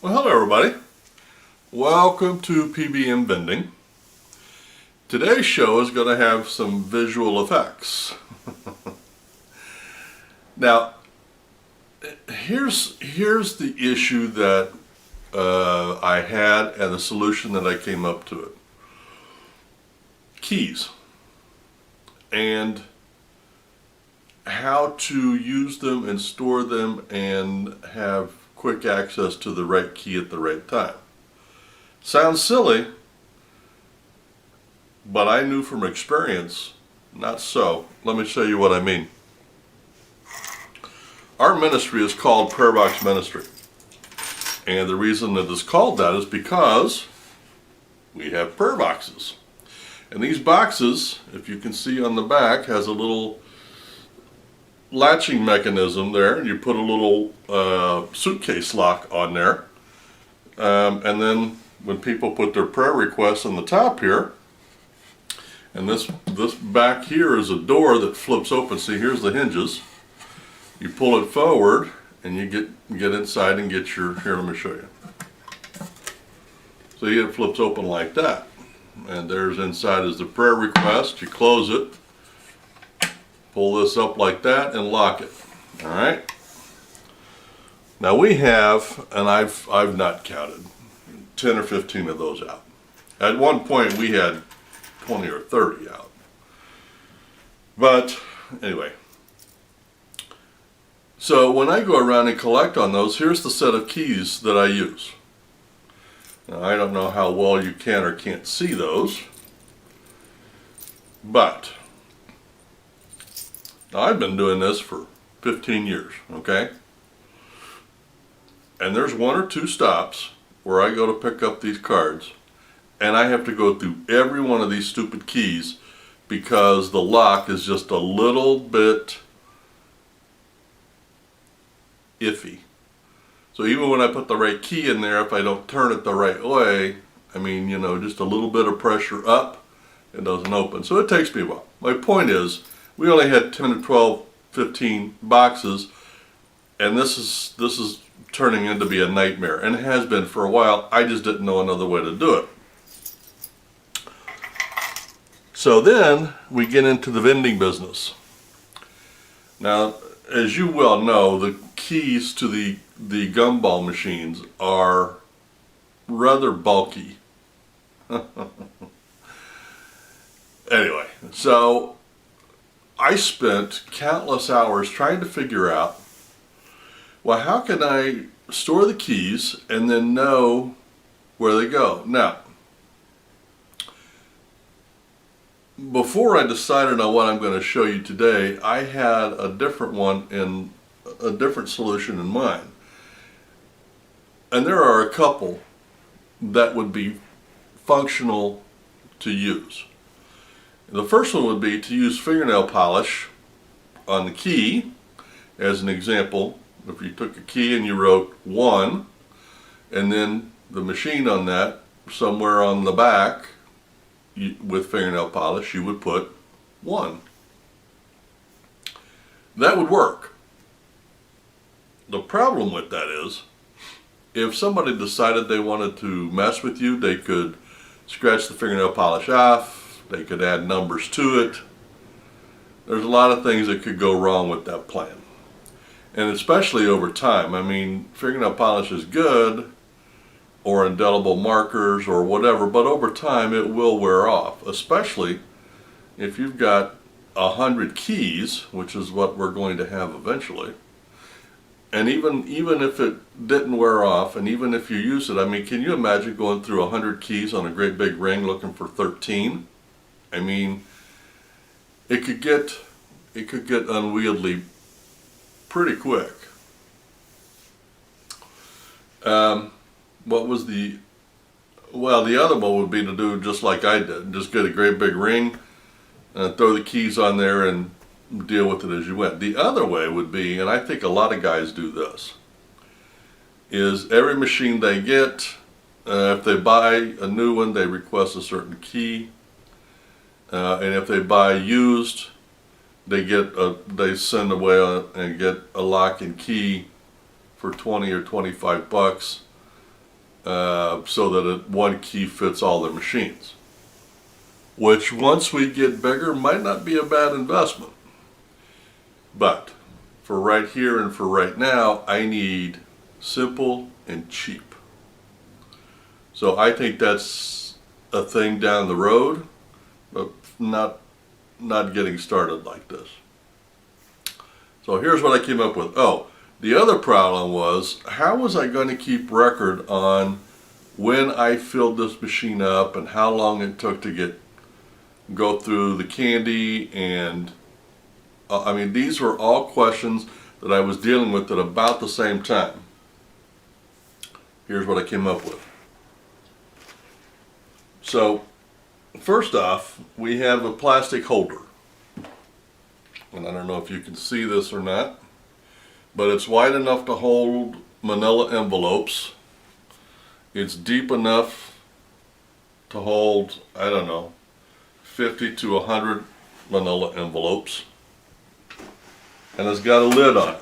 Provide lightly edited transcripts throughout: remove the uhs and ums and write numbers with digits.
Well, hello everybody. Welcome to P.B.M. Vending. Today's show is going to have some visual effects. Now, here's the issue that I had and the solution that I came up to it. Keys and how to use them and store them and have quick access to the right key at the right time. Sounds silly, but I knew from experience, not so. Let me show you what I mean. Our ministry is called Prayer Box Ministry. And the reason that it's called that is because we have prayer boxes. And these boxes, if you can see on the back, has a little latching mechanism there. You put a little suitcase lock on there. And then when people put their prayer requests on the top here, and this back here is a door that flips open. See, here's the hinges. You pull it forward and you get inside and get your, here, let me show you. See, it flips open like that. And there's inside is the prayer request. You close it, pull this up like that and lock it. All right. Now we have, and I've not counted, 10 or 15 of those out. At one point we had 20 or 30 out. But anyway, so when I go around and collect on those, here's the set of keys that I use. Now, I don't know how well you can or can't see those, but now I've been doing this for 15 years, okay? And there's one or two stops where I go to pick up these cards and I have to go through every one of these stupid keys because the lock is just a little bit iffy. So even when I put the right key in there, if I don't turn it the right way, I mean, you know, just a little bit of pressure up, it doesn't open. So it takes me a while. My point is, we only had 10 to 12, 15 boxes, and this is turning into be a nightmare, and it has been for a while. I just didn't know another way to do it. So then we get into the vending business. Now, as you well know, the keys to the gumball machines are rather bulky. Anyway, so I spent countless hours trying to figure out, well, how can I store the keys and then know where they go? Now, before I decided on what I'm going to show you today, I had a different one in a different solution in mind. And there are a couple that would be functional to use. The first one would be to use fingernail polish on the key. As an example, if you took a key and you wrote 1, and then the machine on that, somewhere on the back, with fingernail polish, you would put 1. That would work. The problem with that is, if somebody decided they wanted to mess with you, they could scratch the fingernail polish off, they could add numbers to it. There's a lot of things that could go wrong with that plan. And especially over time. I mean, fingernail polish is good, or indelible markers or whatever, but over time it will wear off, especially if you've got 100 keys, which is what we're going to have eventually. And even if it didn't wear off, and even if you use it, I mean, can you imagine going through 100 keys on a great big ring looking for 13? I mean, it could get unwieldy pretty quick. What was the other one would be to do just like I did. Just get a great big ring and throw the keys on there and deal with it as you went. The other way would be, and I think a lot of guys do this, is every machine they get, if they buy a new one, they request a certain key. And if they buy used, they send away and get a lock and key for 20 or 25 bucks. so that one key fits all their machines. Which, once we get bigger, might not be a bad investment. But for right here and for right now, I need simple and cheap. So I think that's a thing down the road, but not getting started like this. So here's what I came up with. Oh, the other problem was, how was I going to keep record on when I filled this machine up and how long it took to go through the candy? And I mean, these were all questions that I was dealing with at about the same time. Here's what I came up with. So first off, we have a plastic holder. And I don't know if you can see this or not, but it's wide enough to hold manila envelopes. It's deep enough to hold, I don't know, 50 to 100 manila envelopes. And it's got a lid on it.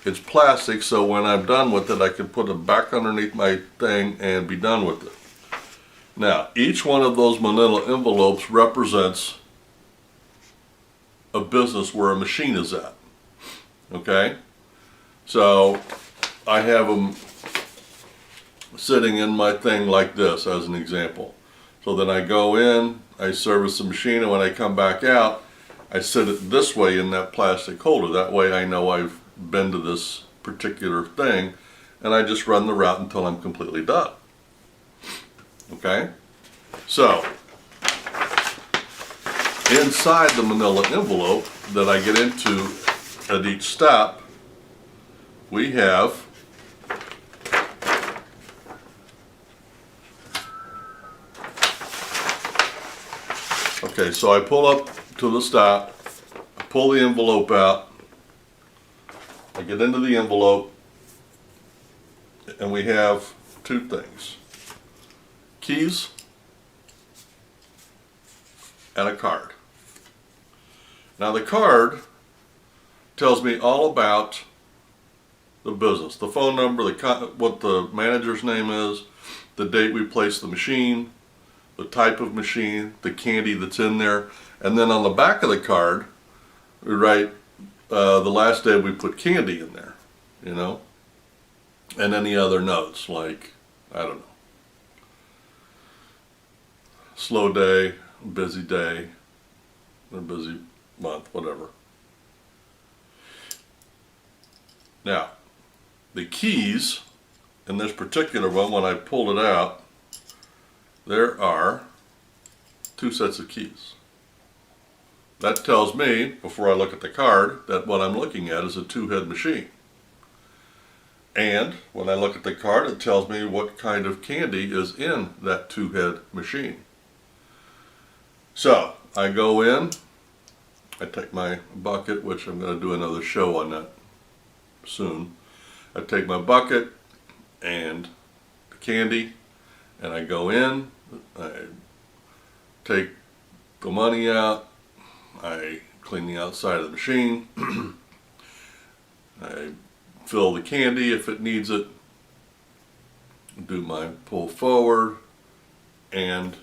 It's plastic, so when I'm done with it, I can put it back underneath my thing and be done with it. Now, each one of those manila envelopes represents a business where a machine is at. Okay? So I have them sitting in my thing like this as an example. So then I go in, I service the machine, and when I come back out, I sit it this way in that plastic holder. That way I know I've been to this particular thing, and I just run the route until I'm completely done. Okay? So inside the manila envelope that I get into at each stop, we have okay, so I pull up to the stop, I pull the envelope out, I get into the envelope, and we have two things: keys and a card. Now the card tells me all about the business, the phone number, what the manager's name is, the date we placed the machine, the type of machine, the candy that's in there, and then on the back of the card we write the last day we put candy in there, you know, and any other notes like, I don't know, slow day, busy day, or busy month, whatever. Now, the keys in this particular one, when I pulled it out, there are two sets of keys. That tells me, before I look at the card, that what I'm looking at is a two-head machine. And when I look at the card, it tells me what kind of candy is in that two-head machine. So I go in, I take my bucket, which I'm going to do another show on that soon. I take my bucket and the candy, and I go in, I take the money out, I clean the outside of the machine, I fill the candy if it needs it, do my pull forward, and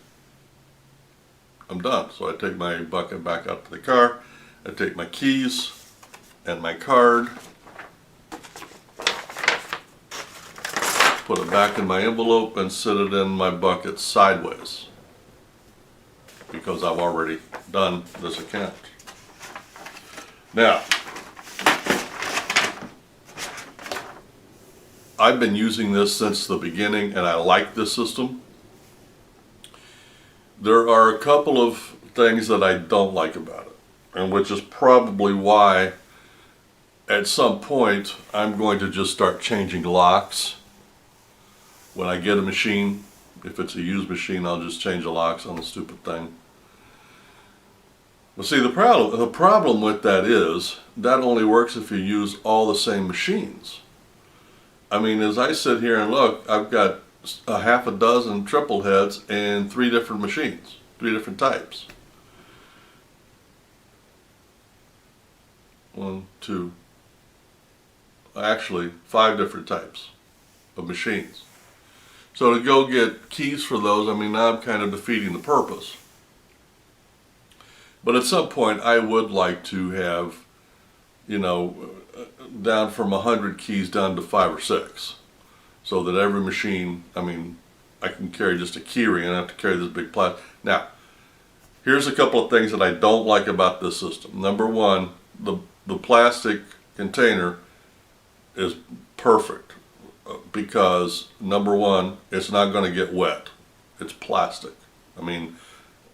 I'm done. So I take my bucket back out to the car, I take my keys and my card, put it back in my envelope and sit it in my bucket sideways, because I've already done this account. Now, I've been using this since the beginning and I like this system. There are a couple of things that I don't like about it, and which is probably why at some point I'm going to just start changing locks. When I get a machine, if it's a used machine, I'll just change the locks on the stupid thing. Well, see, the problem with that is that only works if you use all the same machines. I mean, as I sit here and look, I've got a half a dozen triple heads and 3 different machines, 3 different types. 1, 2, actually 5 different types of machines. So to go get keys for those, I mean, now I'm kind of defeating the purpose. But at some point, I would like to have, you know, down from 100 keys down to 5 or 6. So that every machine, I mean, I can carry just a key ring and I have to carry this big plastic. Now, here's a couple of things that I don't like about this system. Number one, the plastic container is perfect because, number one, it's not going to get wet. It's plastic. I mean,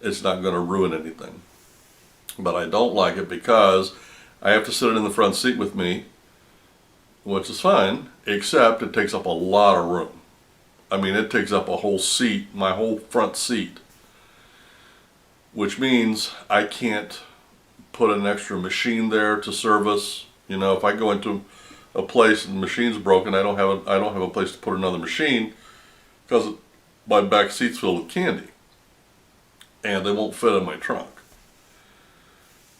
it's not going to ruin anything. But I don't like it because I have to sit it in the front seat with me, which is fine, except it takes up a lot of room. I mean, it takes up a whole seat, my whole front seat, which means I can't put an extra machine there to service. You know, if I go into a place and the machine's broken, I don't have a place to put another machine because my back seat's filled with candy and they won't fit in my trunk.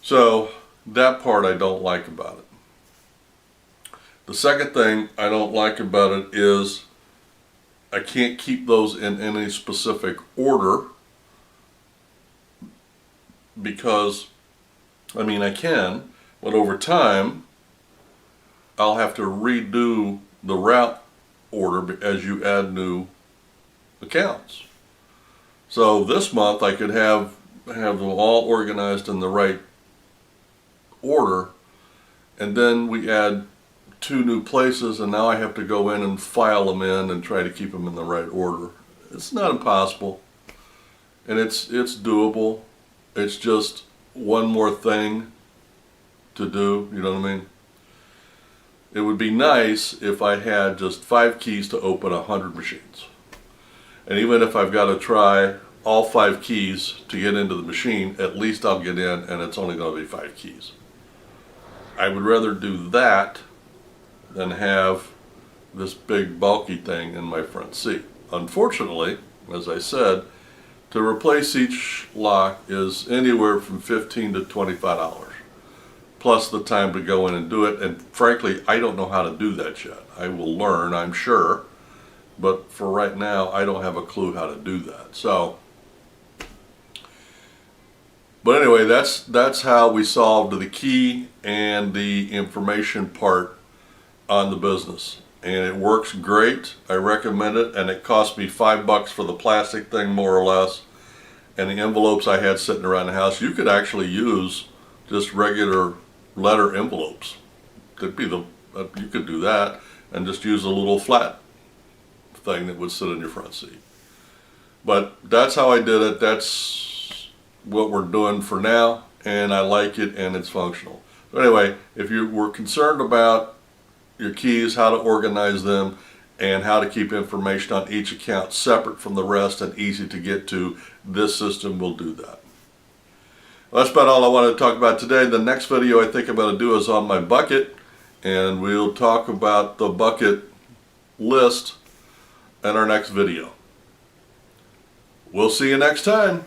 So that part I don't like about it. The second thing I don't like about it is I can't keep those in any specific order because, I mean, I can, but over time I'll have to redo the route order as you add new accounts. So this month I could have them all organized in the right order, and then we add 2 new places, and now I have to go in and file them in and try to keep them in the right order. It's not impossible, and it's doable. It's just one more thing to do, you know what I mean? It would be nice if I had just 5 keys to open 100 machines. And even if I've got to try all 5 keys to get into the machine, at least I'll get in and it's only going to be 5 keys. I would rather do that than have this big bulky thing in my front seat. Unfortunately, as I said, to replace each lock is anywhere from $15 to $25, plus the time to go in and do it. And frankly, I don't know how to do that yet. I will learn, I'm sure, but for right now, I don't have a clue how to do that. So, but anyway, that's how we solved the key and the information part on the business, and it works great. I recommend it, and it cost me $5 for the plastic thing, more or less, and the envelopes I had sitting around the house. You could actually use just regular letter envelopes. You could do that and just use a little flat thing that would sit in your front seat. But that's how I did it. That's what we're doing for now, and I like it, and it's functional. So anyway, if you were concerned about your keys, how to organize them, and how to keep information on each account separate from the rest and easy to get to, this system will do that. Well, that's about all I wanted to talk about today. The next video I think I'm going to do is on my bucket, and we'll talk about the bucket list in our next video. We'll see you next time.